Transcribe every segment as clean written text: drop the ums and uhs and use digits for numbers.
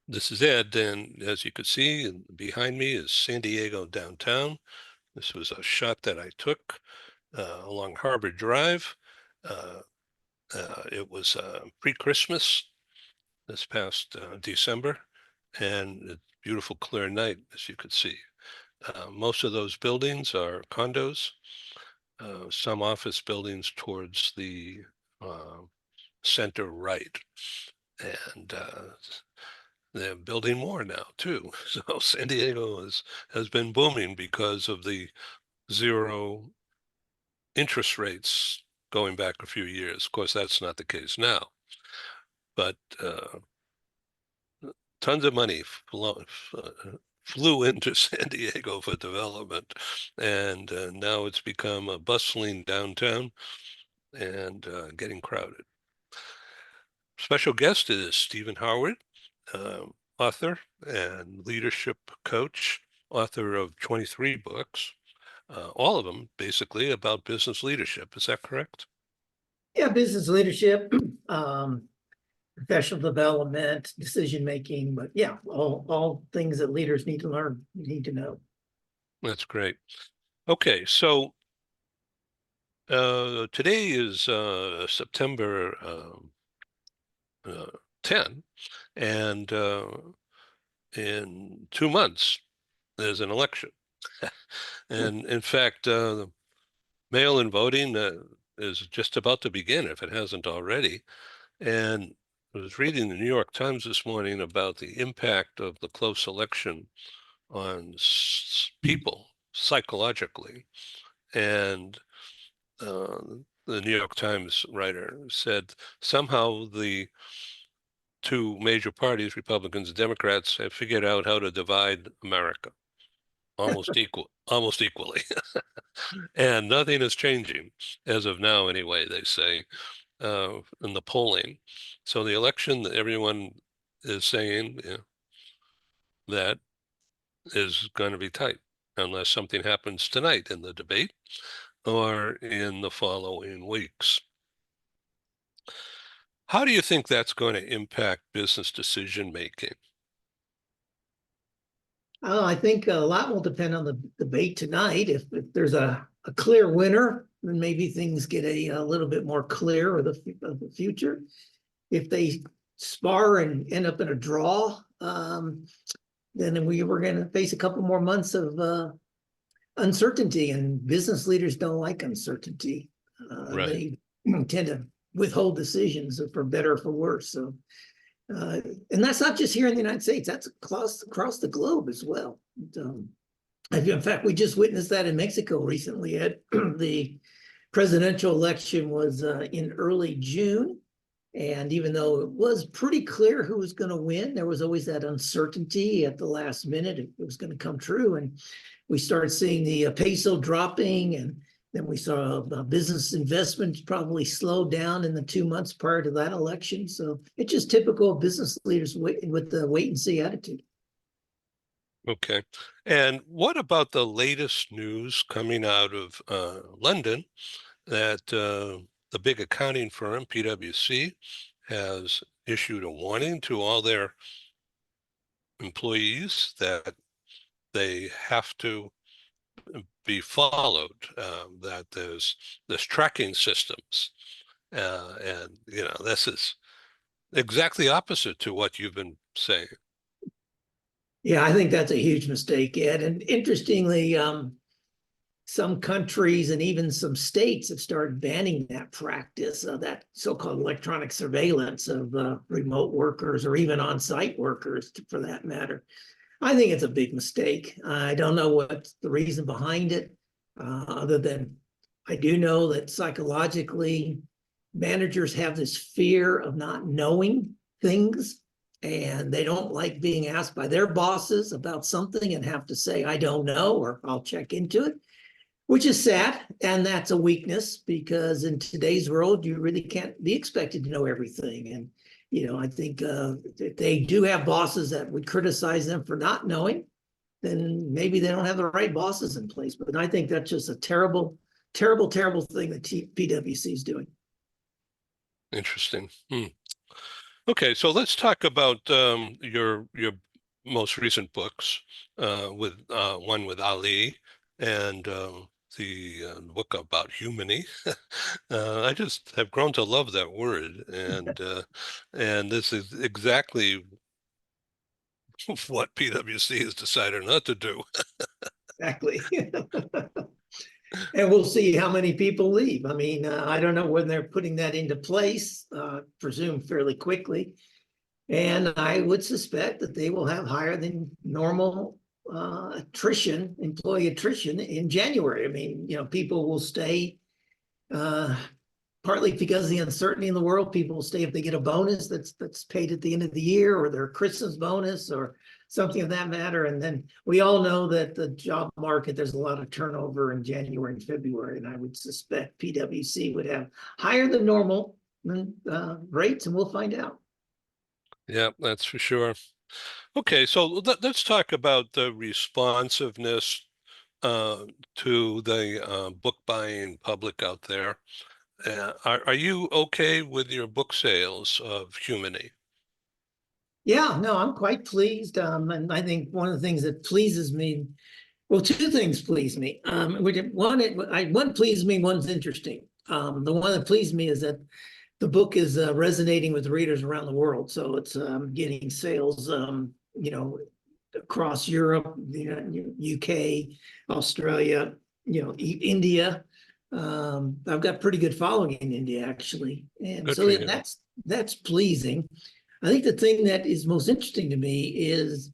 This is Ed, and as you can see, behind me is San Diego downtown. This was a shot that I took along Harbor Drive. Uh, it was pre-Christmas this past December, and a beautiful clear night, as you could see. Most of those buildings are condos, some office buildings towards the uh, center right. And they're building more now too. So San Diego has been booming because of the zero interest rates going back a few years. Of course, that's not the case now, but tons of money flew into San Diego for development, and now it's become a bustling downtown and getting crowded. Special guest is Stephen Howard, author and leadership coach, author of 23 books, all of them basically about business leadership. Is that correct? Yeah, business leadership, professional development, decision making, but yeah, all things that leaders need to learn, need to know. That's great. Okay, so today is September 10, and in 2 months there's an election. And in fact, mail-in voting is just about to begin if it hasn't already. And I was reading the New York Times this morning about the impact of the close election on people psychologically. And uh, the New York Times writer said somehow the two major parties, Republicans and Democrats, have figured out how to divide America almost equally. And nothing is changing as of now, anyway, they say, in the polling. So the election that everyone is saying that is going to be tight unless something happens tonight in the debate or in the following weeks. How do you think that's going to impact business decision making? I think a lot will depend on the debate tonight. If there's a clear winner, then maybe things get a little bit more clear of the future. If they spar and end up in a draw, then we're going to face a couple more months of uncertainty, and business leaders don't like uncertainty. Right. They tend to withhold decisions for better or for worse. So, and that's not just here in the United States, that's across the globe as well. In fact, we just witnessed that in Mexico recently. The presidential election was in early June. And even though it was pretty clear who was going to win, there was always that uncertainty at the last minute if it was going to come true. And we started seeing the peso dropping, and then we saw business investments probably slow down in the 2 months prior to that election. So it's just typical of business leaders with the wait and see attitude. Okay. And what about the latest news coming out of London that the big accounting firm, PwC, has issued a warning to all their employees that they have to be followed, that there's tracking systems. And, this is exactly opposite to what you've been saying. Yeah, I think that's a huge mistake, Ed. And interestingly, some countries and even some states have started banning that practice, that so-called electronic surveillance of remote workers or even on-site workers, for that matter. I think it's a big mistake. I don't know what's the reason behind it, other than I do know that psychologically, managers have this fear of not knowing things, and they don't like being asked by their bosses about something and have to say, I don't know, or I'll check into it, which is sad. And that's a weakness because in today's world, you really can't be expected to know everything. And I think if they do have bosses that would criticize them for not knowing, then maybe they don't have the right bosses in place. But I think that's just a terrible, terrible, terrible thing that PwC is doing. Interesting. Okay, so let's talk about your most recent books, with one with Ali and the book about Humany. I just have grown to love that word, and this is exactly what PwC has decided not to do. Exactly. And we'll see how many people leave. I mean, I don't know when they're putting that into place, presume fairly quickly. And I would suspect that they will have higher than normal attrition, employee attrition in January. I mean, people will stay uh, partly because of the uncertainty in the world. People will stay if they get a bonus that's paid at the end of the year, or their Christmas bonus, or something of that matter. And then we all know that the job market, there's a lot of turnover in January and February, and I would suspect PwC would have higher than normal rates, and we'll find out. Yeah, that's for sure. Okay, so let's talk about the responsiveness uh, to the book buying public out there. Are you okay with your book sales of Humany? Yeah, no, I'm quite pleased. And I think one of the things that pleases me, well, two things please me. One pleases me, one's interesting. The one that pleased me is that the book is resonating with readers around the world. So it's getting sales, across Europe, UK, Australia, India. I've got pretty good following in India, actually, and Good so for you. that's pleasing. I think the thing that is most interesting to me is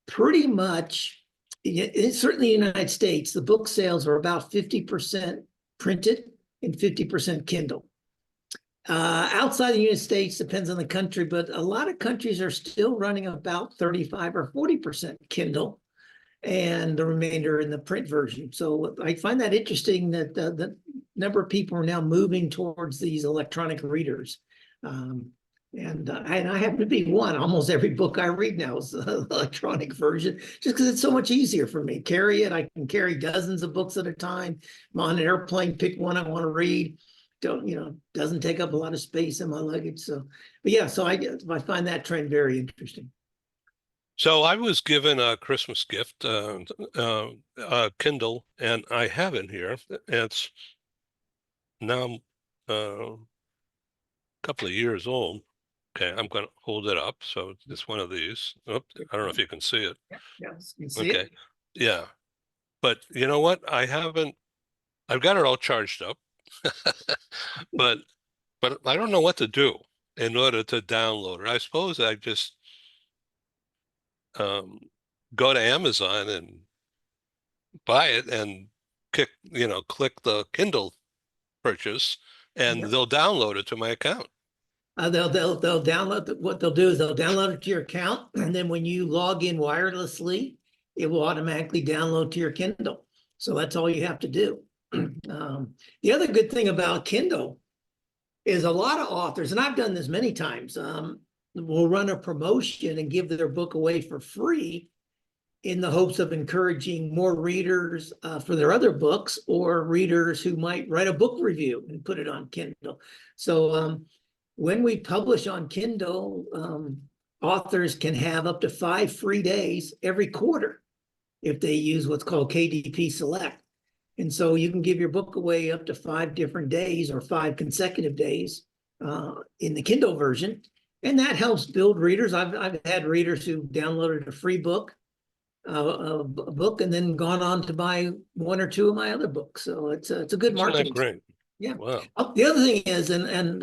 pretty much, certainly in the United States, the book sales are about 50% printed and 50% Kindle. Outside the United States, depends on the country, but a lot of countries are still running about 35 or 40% Kindle, and the remainder in the print version. So I find that interesting that the number of people are now moving towards these electronic readers. And I happen to be one. Almost every book I read now is the electronic version, just because it's so much easier for me. Carry it. I can carry dozens of books at a time. I'm on an airplane, pick one I want to read. Doesn't take up a lot of space in my luggage. So, but yeah, so I find that trend very interesting. So I was given a Christmas gift, a Kindle, and I have it here. It's now a couple of years old. Okay, I'm going to hold it up. So it's one of these. Oh, I don't know if you can see it. Yeah, yeah, you can see Okay. it. Yeah. But you know what? I've got it all charged up, but I don't know what to do in order to download it. I suppose I just um, go to Amazon and buy it and click the Kindle purchase, and Yeah. they'll download it to my account. They'll download what they'll do is they'll download it to your account, and then when you log in wirelessly, it will automatically download to your Kindle. So that's all you have to do. The other good thing about Kindle is a lot of authors, and I've done this many times, will run a promotion and give their book away for free in the hopes of encouraging more readers for their other books, or readers who might write a book review and put it on Kindle. So when we publish on Kindle, authors can have up to 5 free days every quarter if they use what's called KDP Select. And so you can give your book away up to 5 different days or 5 consecutive days in the Kindle version. And that helps build readers. I've had readers who downloaded a free book, a book, and then gone on to buy one or two of my other books. So it's a good Isn't that marketing. great? Yeah. Wow. The other thing is, and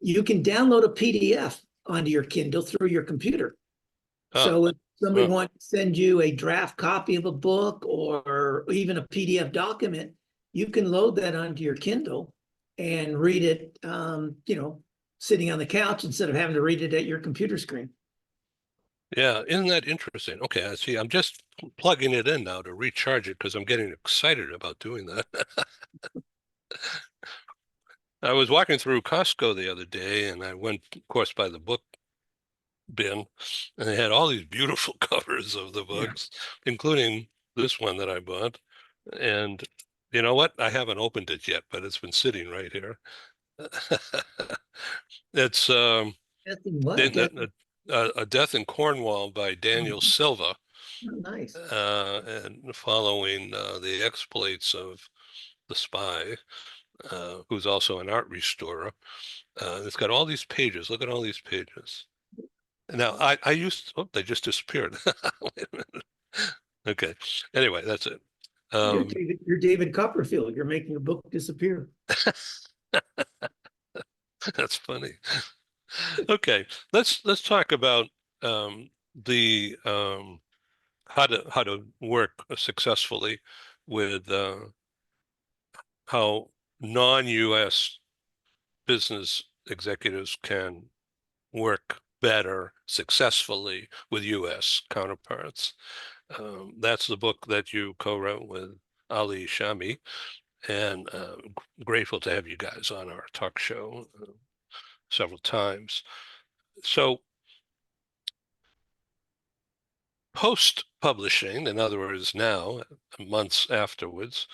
you can download a PDF onto your Kindle through your computer. Ah, So if somebody wow. wants to send you a draft copy of a book or even a PDF document, you can load that onto your Kindle and read it, sitting on the couch instead of having to read it at your computer screen. Yeah, isn't that interesting? Okay, I see. I'm just plugging it in now to recharge it because I'm getting excited about doing that. I was walking through Costco the other day, and I went, of course, by the book bin, and they had all these beautiful covers of the Yeah. books, including this one that I bought. And you know what? I haven't opened it yet, but it's been sitting right here. It's Death in what? Then A Death in Cornwall by Daniel Silva, Oh, nice. and following the exploits of the spy, who's also an art restorer. It's got all these pages. Look at all these pages. Now, I used, oh, they just disappeared. Wait a minute. Okay. Anyway, that's it. You're David Copperfield. You're making a book disappear. That's funny. Okay, let's talk about the how to work successfully with how non-US business executives can work better successfully with US counterparts. That's the book that you co-wrote with Ali Shami, and grateful to have you guys on our talk show several times. So post-publishing, in other words, now, months afterwards,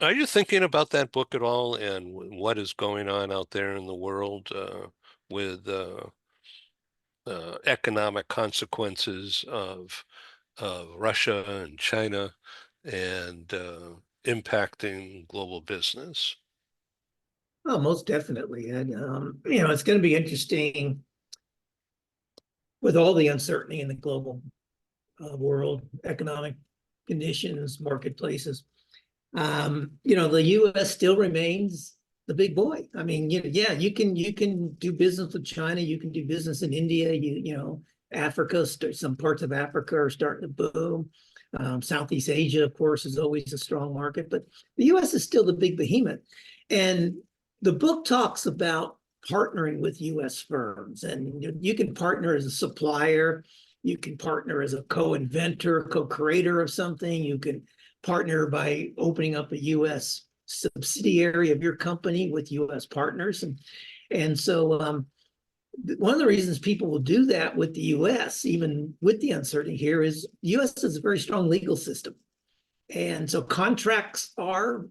are you thinking about that book at all and what is going on out there in the world with economic consequences of Russia and China and impacting global business? Oh, most definitely. And it's going to be interesting with all the uncertainty in the global world, economic conditions, marketplaces. The U.S. still remains the big boy. I mean, yeah, you can do business with China, you can do business in India, Africa, some parts of Africa are starting to boom. Southeast Asia, of course, is always a strong market, but the U.S. is still the big behemoth. And the book talks about partnering with U.S. firms, and you can partner as a supplier, you can partner as a co-inventor, co-creator of something, you can partner by opening up a U.S. subsidiary of your company with U.S. partners. And so one of the reasons people will do that with the U.S., even with the uncertainty here, is the U.S. has a very strong legal system. And so contracts are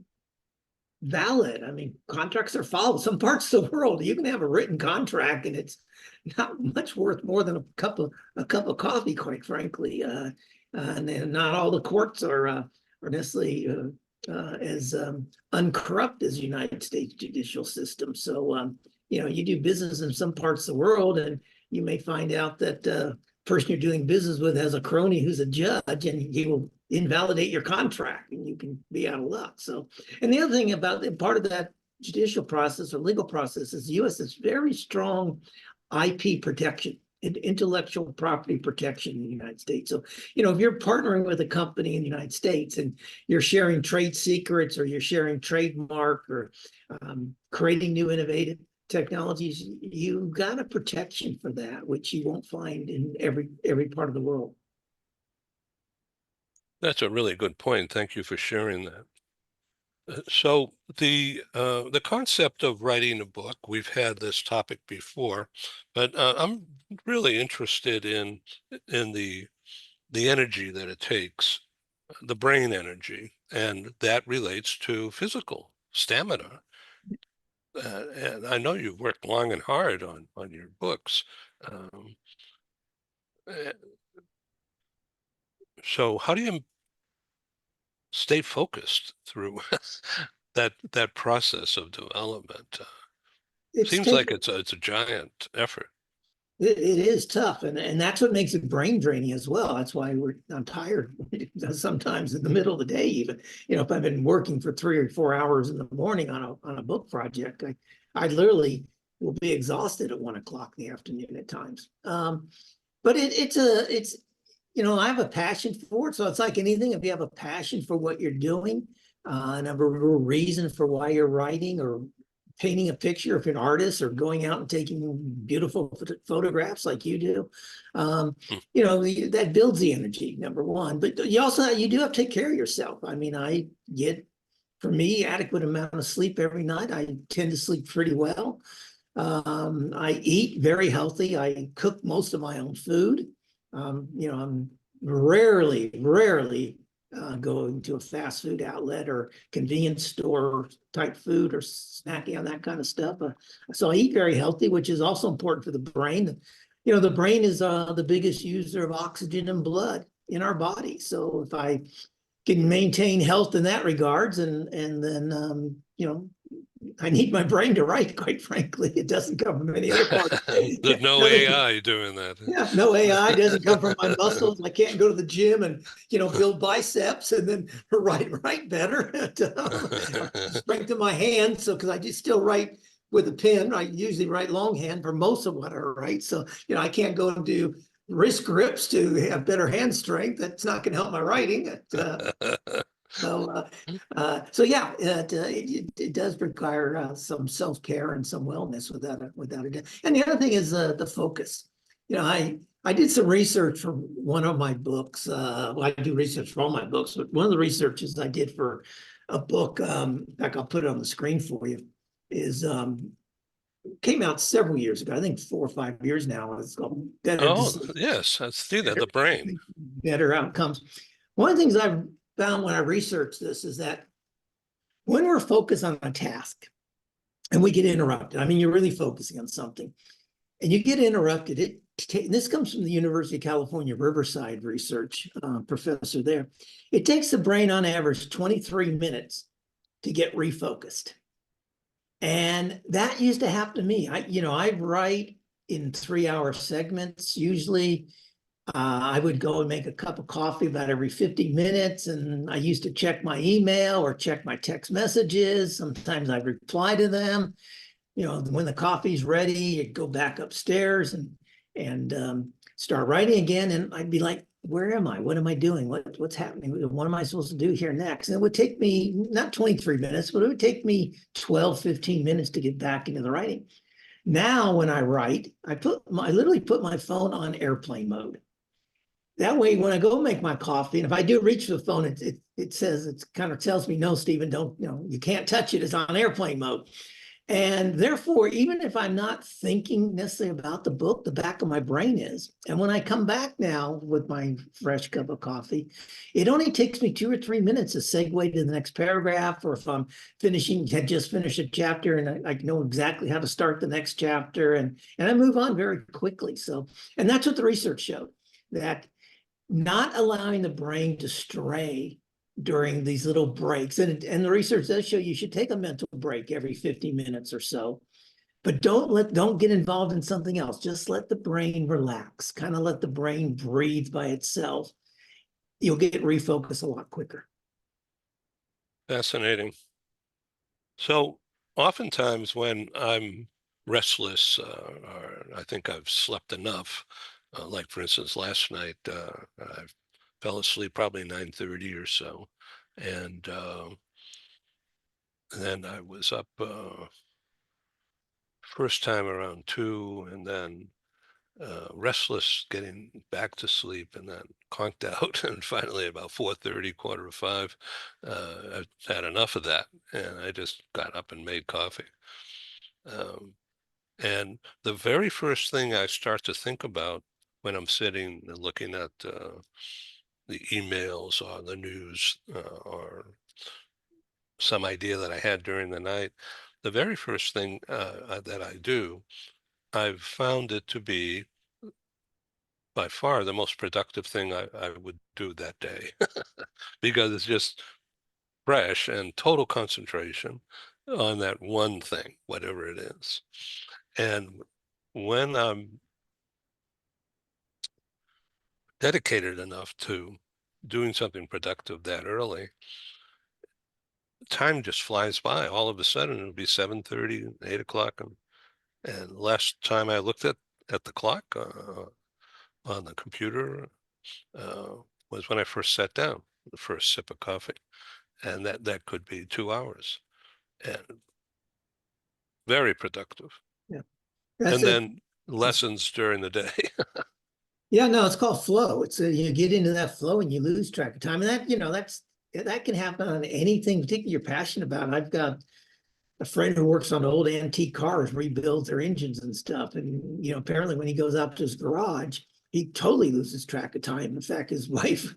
valid. I mean, contracts are followed. Some parts of the world, you can have a written contract and it's not much worth more than a cup of coffee, quite frankly. And then not all the courts are necessarily as uncorrupt as the United States judicial system. So, you do business in some parts of the world, and you may find out that the person you're doing business with has a crony who's a judge, and he will invalidate your contract, and you can be out of luck. So, and the other thing about part of that judicial process or legal process is the U.S. has very strong IP protection, intellectual property protection in the United States. So, if you're partnering with a company in the United States and you're sharing trade secrets or you're sharing trademark or creating new innovative technologies, you got a protection for that, which you won't find in every part of the world. That's a really good point. Thank you for sharing that. So the concept of writing a book, we've had this topic before, but I'm really interested in the energy that it takes, the brain energy, and that relates to physical stamina. And I know you've worked long and hard on your books. Eh, so how do you stay focused through that process of development? Seems like it's a giant effort. It is tough, and that's what makes it brain draining as well. That's why I'm tired sometimes in the middle of the day. Even if I've been working for 3 or 4 hours in the morning on a book project, I literally will be exhausted at 1 o'clock in the afternoon at times. But it's I have a passion for it. So it's like anything. If you have a passion for what you're doing, and have a real reason for why you're writing or painting a picture, if you're an artist, or going out and taking beautiful photographs like you do, that builds the energy, number one. But you do have to take care of yourself. I mean, I get, for me, adequate amount of sleep every night. I tend to sleep pretty well. I eat very healthy. I cook most of my own food. I'm rarely going to a fast food outlet or convenience store type food or snacking on that kind of stuff. So I eat very healthy, which is also important for the brain. The brain is the biggest user of oxygen and blood in our body. So if I can maintain health in that regards, and then I need my brain to write, quite frankly. It doesn't come from any other part. There's no AI doing that. Yeah, no AI doesn't come from my muscles. I can't go to the gym and build biceps and then write better. Strengthen my hands, so because I just still write with a pen. I usually write longhand for most of what I write. So I can't go and do wrist grips to have better hand strength. That's not going to help my writing. So yeah, it does require some self-care and some wellness without a doubt. And the other thing is the focus. I did some research for one of my books. I do research for all my books, but one of the researches I did for a book, in fact, I'll put it on the screen for you, is came out several years ago. I think 4 or 5 years now. It's called Better Decisions, yes, I see that, the brain. Better Outcomes. One of the things I've found when I researched this is that when we're focused on a task and we get interrupted, you're really focusing on something and you get interrupted, this comes from the University of California, Riverside research professor there. It takes the brain on average 23 minutes to get refocused. And that used to happen to me. I write in 3-hour segments. Usually I would go and make a cup of coffee about every 50 minutes. And I used to check my email or check my text messages. Sometimes I'd reply to them. When the coffee's ready, you'd go back upstairs and start writing again. And I'd be like, where am I? What am I doing? What's happening? What am I supposed to do here next? And it would take me not 23 minutes, but it would take me 12, 15 minutes to get back into the writing. Now, when I write, I literally put my phone on airplane mode. That way, when I go make my coffee, and if I do reach for the phone, it kind of tells me, no, Stephen, don't, you can't touch it. It's on airplane mode. And therefore, even if I'm not thinking necessarily about the book, the back of my brain is. And when I come back now with my fresh cup of coffee, it only takes me 2 or 3 minutes to segue to the next paragraph, or if I'm had just finished a chapter and I know exactly how to start the next chapter, and I move on very quickly. So, and that's what the research showed, that not allowing the brain to stray during these little breaks. And the research does show you should take a mental break every 50 minutes or so, but don't get involved in something else. Just let the brain relax, kind of let the brain breathe by itself. You'll get refocused a lot quicker. Fascinating. So oftentimes when I'm restless, or I think I've slept enough, like for instance, last night, I fell asleep probably 9:30 or so. And then I was up first time around 2, and then restless getting back to sleep, and then conked out. And finally about 4:30, 4:45, I've had enough of that. And I just got up and made coffee. And the very first thing I start to think about when I'm sitting and looking at the emails or the news, or some idea that I had during the night, the very first thing that I do, I've found it to be by far the most productive thing I would do that day, because it's just fresh and total concentration on that one thing, whatever it is. And when I'm dedicated enough to doing something productive that early, time just flies by. All of a sudden it'll be 7:30, 8 o'clock. And last time I looked at the clock on the computer was when I first sat down, the first sip of coffee. And that could be 2 hours, and very productive. Yeah. And then lessons during the day. Yeah, no, it's called flow. It's you get into that flow and you lose track of time. And that can happen on anything particularly you're passionate about. I've got a friend who works on old antique cars, rebuilds their engines and stuff. And apparently when he goes up to his garage, he totally loses track of time. In fact, his wife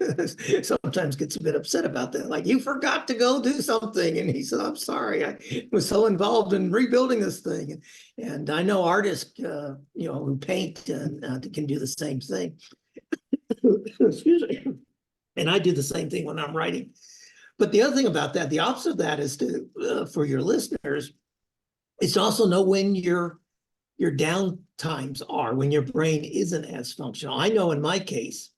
sometimes gets a bit upset about that. Like, you forgot to go do something. And he said, I'm sorry. I was so involved in rebuilding this thing. And I know artists, who paint can do the same thing. Excuse me. And I do the same thing when I'm writing. But the other thing about that, the opposite of that is for your listeners, is to also know when your down times are, when your brain isn't as functional. I know in my case,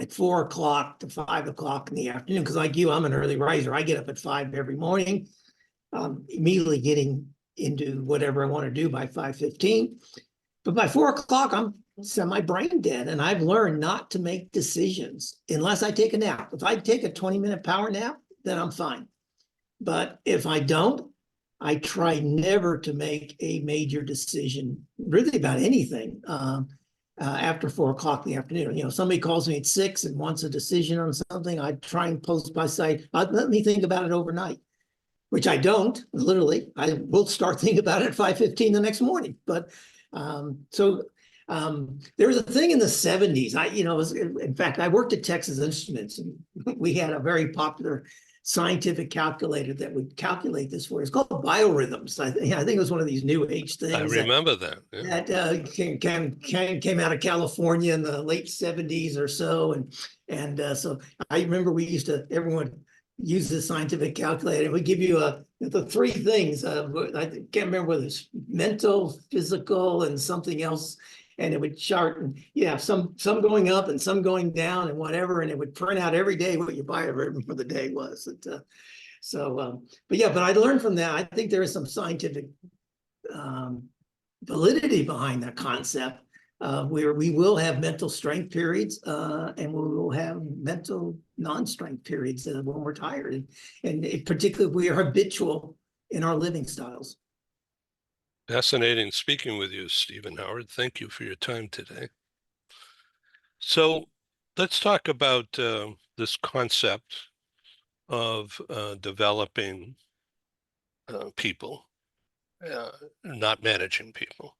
at 4 o'clock to 5 o'clock in the afternoon, because like you, I'm an early riser. I get up at 5 every morning, immediately getting into whatever I want to do by 5:15. But by 4 o'clock, I'm semi-brain dead. And I've learned not to make decisions unless I take a nap. If I take a 20-minute power nap, then I'm fine. But if I don't, I try never to make a major decision really about anything after 4 o'clock in the afternoon. Somebody calls me at 6 and wants a decision on something, I try and post by site, let me think about it overnight, which I don't, literally. I will start thinking about it at 5:15 the next morning. But there was a thing in the 70s. In fact, I worked at Texas Instruments, and we had a very popular scientific calculator that would calculate this for us. It's called biorhythms. I think it was one of these new age things. I remember that. Yeah. That came out of California in the late 70s or so. And so I remember everyone used this scientific calculator. It would give you the three things. I can't remember whether it's mental, physical, and something else. And it would chart, and some going up and some going down and whatever, and it would print out every day what your biorhythm for the day was. But I learned from that. I think there is some scientific validity behind that concept, where we will have mental strength periods, and we will have mental non-strength periods when we're tired, and particularly if we are habitual in our living styles. Fascinating speaking with you, Stephen Howard. Thank you for your time today. So let's talk about this concept of developing people, not managing people.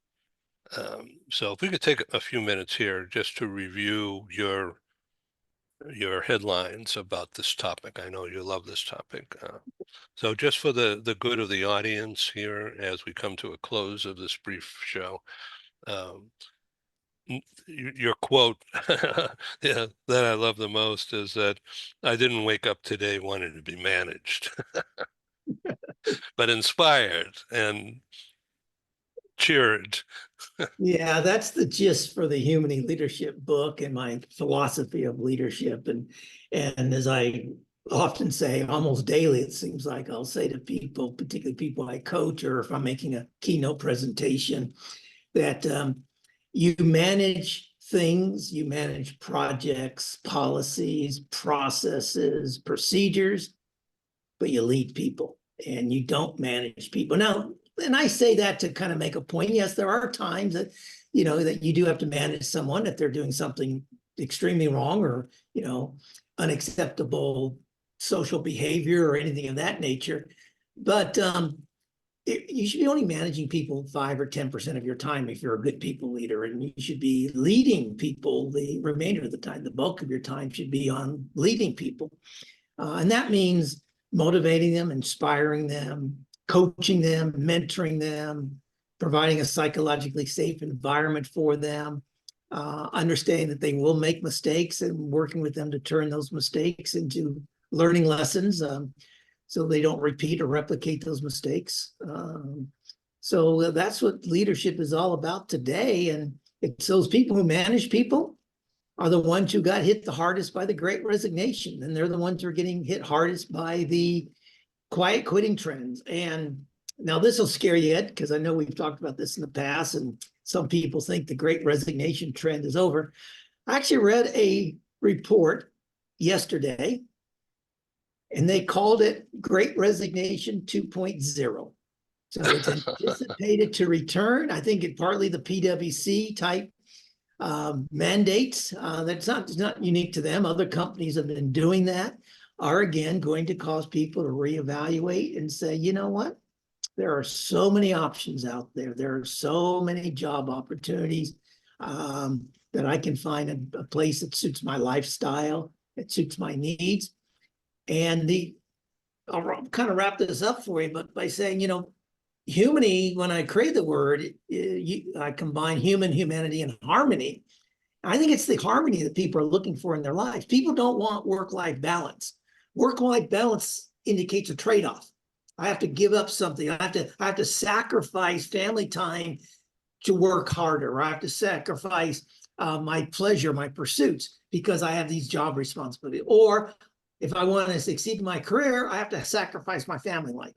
So if we could take a few minutes here just to review your headlines about this topic. I know you love this topic. So just for the good of the audience here, as we come to a close of this brief show, your quote that I love the most is that I didn't wake up today wanting to be managed, but inspired and cheered. Yeah, that's the gist for the Human Leadership book and my philosophy of leadership. And as I often say, almost daily, it seems like I'll say to people, particularly people I coach, or if I'm making a keynote presentation, that you manage things, you manage projects, policies, processes, procedures, but you lead people and you don't manage people. Now, and I say that to kind of make a point. Yes, there are times that, that you do have to manage someone if they're doing something extremely wrong or, unacceptable social behavior or anything of that nature. But you should be only managing people 5 or 10% of your time if you're a good people leader, and you should be leading people the remainder of the time. The bulk of your time should be on leading people. And that means motivating them, inspiring them, coaching them, mentoring them, providing a psychologically safe environment for them, understanding that they will make mistakes and working with them to turn those mistakes into learning lessons, so they don't repeat or replicate those mistakes. So that's what leadership is all about today. And it's those people who manage people are the ones who got hit the hardest by the Great Resignation. And they're the ones who are getting hit hardest by the quiet quitting trends. And now this will scare you, Ed, because I know we've talked about this in the past, and some people think the Great Resignation trend is over. I actually read a report yesterday, and they called it Great Resignation 2.0. So it's anticipated to return. I think it partly the PwC type mandates. That's not unique to them. Other companies have been doing that, are again going to cause people to reevaluate and say, you know what? There are so many options out there. There are so many job opportunities. that I can find a place that suits my lifestyle, that suits my needs. And I'll kind of wrap this up for you, but by saying, humany, when I create the word, I combine human, humanity, and harmony. I think it's the harmony that people are looking for in their lives. People don't want work-life balance. Work-life balance indicates a trade-off. I have to give up something. I have to sacrifice family time to work harder. Or I have to sacrifice my pleasure, my pursuits, because I have these job responsibilities. Or if I want to succeed in my career, I have to sacrifice my family life.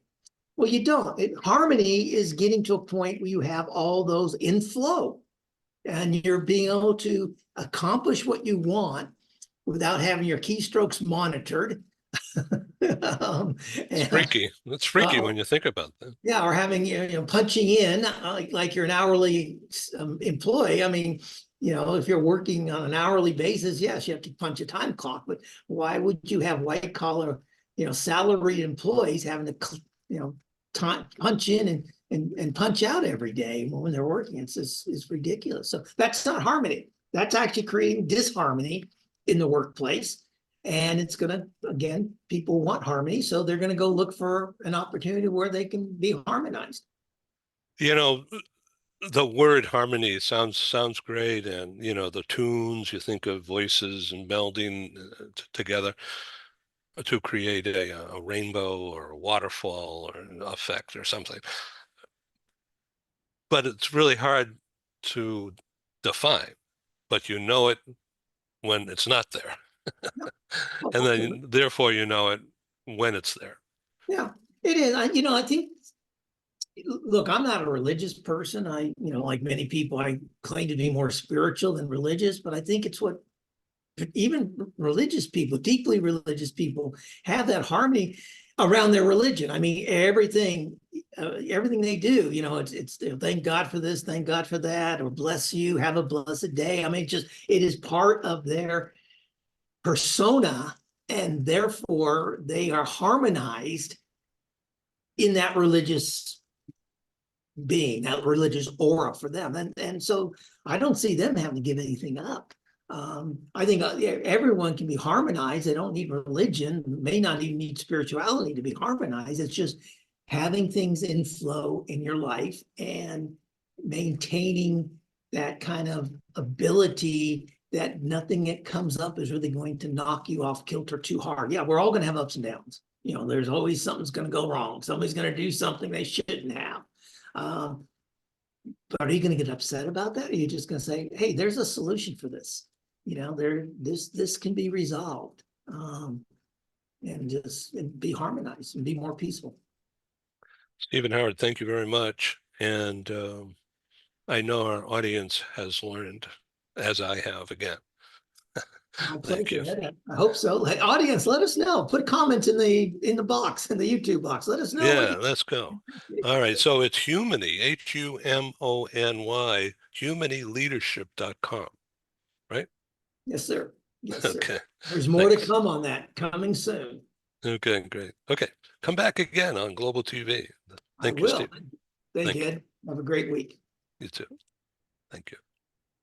Well, you don't. Harmony is getting to a point where you have all those in flow, and you're being able to accomplish what you want without having your keystrokes monitored. It's freaky. It's freaky when you think about that. Yeah, or having punching in like you're an hourly employee. I mean, if you're working on an hourly basis, yes, you have to punch a time clock. But why would you have white collar, salaried employees having to, punch in and punch out every day when they're working? It's ridiculous. So that's not harmony. That's actually creating disharmony in the workplace. And it's going to, again, people want harmony. So they're going to go look for an opportunity where they can be harmonized. The word harmony sounds great. And, the tunes, you think of voices and melding together to create a rainbow or a waterfall or an effect or something. But it's really hard to define, but you know it when it's not there. And then therefore you know it when it's there. Yeah, it is. I think, look, I'm not a religious person. Like many people, I claim to be more spiritual than religious, but I think it's what even religious people, deeply religious people, have that harmony around their religion. I mean, everything they do, it's thank God for this, thank God for that, or bless you, have a blessed day. I mean, it is part of their persona, and therefore they are harmonized in that religious being, that religious aura for them. And so I don't see them having to give anything up. I think everyone can be harmonized. They don't need religion, may not even need spirituality to be harmonized. It's just having things in flow in your life and maintaining that kind of ability that nothing that comes up is really going to knock you off kilter too hard. Yeah, we're all going to have ups and downs. There's always something's going to go wrong. Somebody's going to do something they shouldn't have. But are you going to get upset about that? Or are you just going to say, hey, there's a solution for this? This can be resolved, and just be harmonized and be more peaceful. Stephen Howard, thank you very much. And I know our audience has learned, as I have again. Thank you. I hope so. Hey, audience, let us know. Put comments in the box, in the YouTube box. Let us know. Yeah, let's go. All right. So it's Humany, HUMONY, humanyleadership.com, right? Yes, sir. Yes, sir. Okay. There's more to come on that, coming soon. Okay, great. Okay. Come back again on Global TV. Thank you, Steve. Thank you, Ed. Have a great week. You too. Thank you.